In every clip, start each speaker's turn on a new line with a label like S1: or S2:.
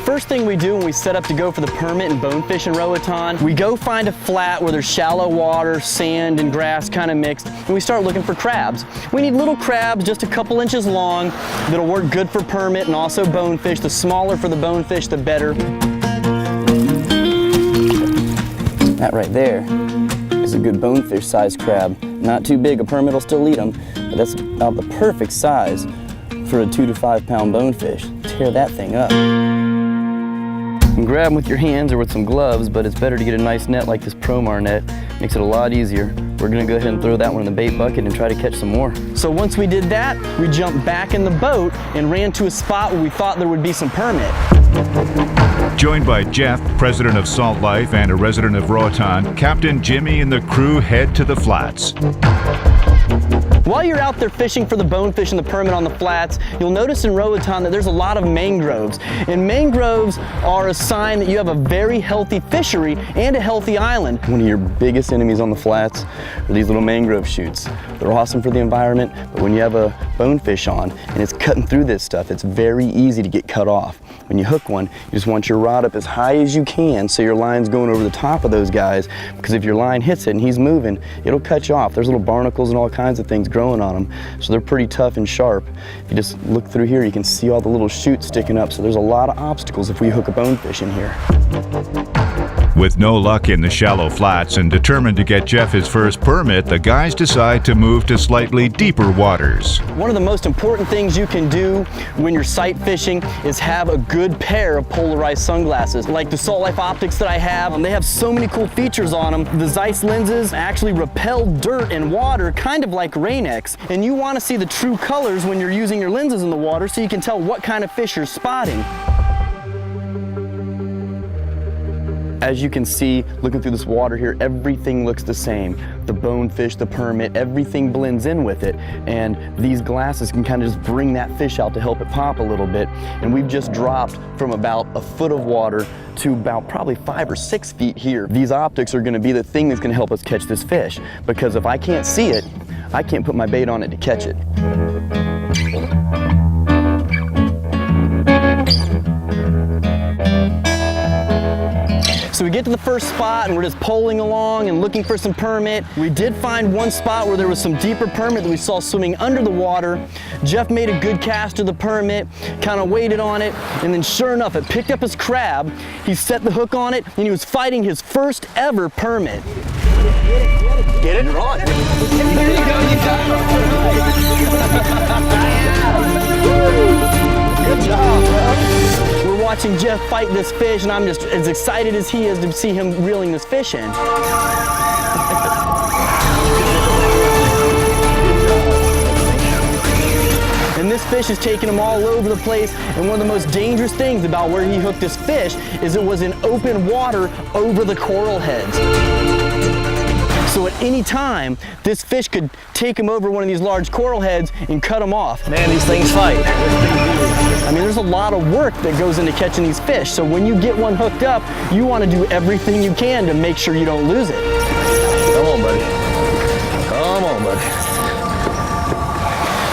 S1: first thing we do when we set up to go for the permit and bonefish in Roatan, we go find a flat where there's shallow water, sand, and grass kind of mixed, and we start looking for crabs. We need little crabs just a couple inches long that'll work good for permit and also bonefish. The smaller for the bonefish, the better. That right there is a good bonefish sized crab. Not too big, a permit will still eat them, but that's about the perfect size for a 2 to 5 pound bonefish. Tear that thing up. You can grab them with your hands or with some gloves, but it's better to get a nice net like this Promar net. Makes it a lot easier. We're gonna go ahead and throw that one in the bait bucket and try to catch some more. So once we did that, we jumped back in the boat and ran to a spot where we thought there would be some permit.
S2: Joined by Jeff, president of Salt Life and a resident of Roatan, Captain Jimmy and the crew head to the flats.
S1: While you're out there fishing for the bonefish and the permit on the flats, you'll notice in Roatan that there's a lot of mangroves. And mangroves are a sign that you have a very healthy fishery and a healthy island. One of your biggest enemies on the flats are these little mangrove shoots. They're awesome for the environment, but when you have a bonefish on and it's cutting through this stuff, it's very easy to get cut off. When you hook one, you just want your rod up as high as you can so your line's going over the top of those guys, because if your line hits it and he's moving, it'll cut you off. There's little barnacles and all kinds of things growing on them, so they're pretty tough and sharp. If you just look through here, you can see all the little shoots sticking up, so there's a lot of obstacles if we hook a bonefish in here.
S2: With no luck in the shallow flats and determined to get Jeff his first permit, the guys decide to move to slightly deeper waters.
S1: One of the most important things you can do when you're sight fishing is have a good pair of polarized sunglasses. Like the Salt Life optics that I have, they have so many cool features on them. The Zeiss lenses actually repel dirt and water, kind of like Rain-X. And you want to see the true colors when you're using your lenses in the water so you can tell what kind of fish you're spotting. As you can see, looking through this water here, everything looks the same. The bonefish, the permit, everything blends in with it. And these glasses can kind of just bring that fish out to help it pop a little bit. And we've just dropped from about a foot of water to about probably 5 or 6 feet here. These optics are gonna be the thing that's gonna help us catch this fish. Because if I can't see it, I can't put my bait on it to catch it. So we get to the first spot and we're just poling along and looking for some permit. We did find one spot where there was some deeper permit that we saw swimming under the water. Jeff made a good cast of the permit, kind of waited on it, and then sure enough, it picked up his crab. He set the hook on it and he was fighting his first ever permit. Get it? Right. There you go, you got it. Good job, bro. We're watching Jeff fight this fish, and I'm just as excited as he is to see him reeling this fish in. And this fish is taking him all over the place, and one of the most dangerous things about where he hooked this fish is it was in open water over the coral heads. So at any time, this fish could take him over one of these large coral heads and cut him off.
S3: Man, these things fight.
S1: I mean, there's a lot of work that goes into catching these fish. So when you get one hooked up, you want to do everything you can to make sure you don't lose it.
S3: Come on, buddy. Come on, buddy.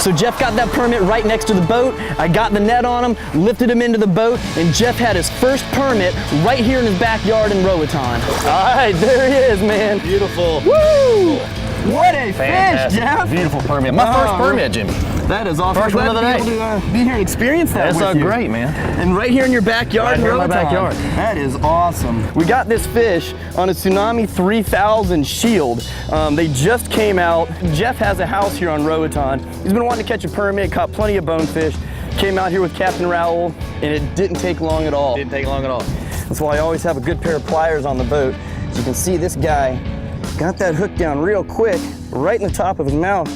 S1: So Jeff got that permit right next to the boat. I got the net on him, lifted him into the boat, and Jeff had his first permit right here in his backyard in Roatan. All right, there he is, man.
S3: Beautiful.
S1: Woo! What a
S3: Fantastic.
S1: fish, Jeff!
S3: Beautiful permit. My first permit, Jimmy.
S1: That is awesome.
S3: First one of the day.
S1: Be here and experience that.
S3: That's great, man.
S1: And right here in your backyard,
S3: right here in my backyard.
S1: That is awesome. We got this fish on a Tsunami 3000 Shield. They just came out. Jeff has a house here on Roatan. He's been wanting to catch a permit, caught plenty of bonefish. Came out here with Captain Raoul, and it didn't take long at all.
S3: Didn't take long at all.
S1: That's why I always have a good pair of pliers on the boat. As you can see, this guy got that hook down real quick, right in the top of his mouth,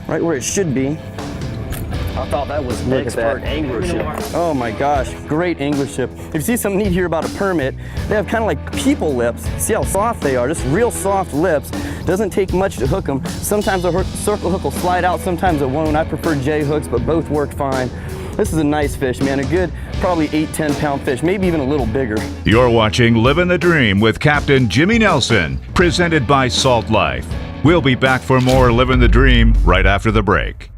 S1: right where it should be.
S3: I thought that was expert anglership.
S1: Oh my gosh, great anglership. If you see something neat here about a permit, they have kind of like people lips. See how soft they are, just real soft lips. Doesn't take much to hook them. Sometimes a circle hook will slide out, sometimes it won't. I prefer J hooks, but both work fine. This is a nice fish, man. A good, probably 8-10 pound fish, maybe even a little bigger.
S2: You're watching Living the Dream with Captain Jimmy Nelson, presented by Salt Life. We'll be back for more Living the Dream right after the break.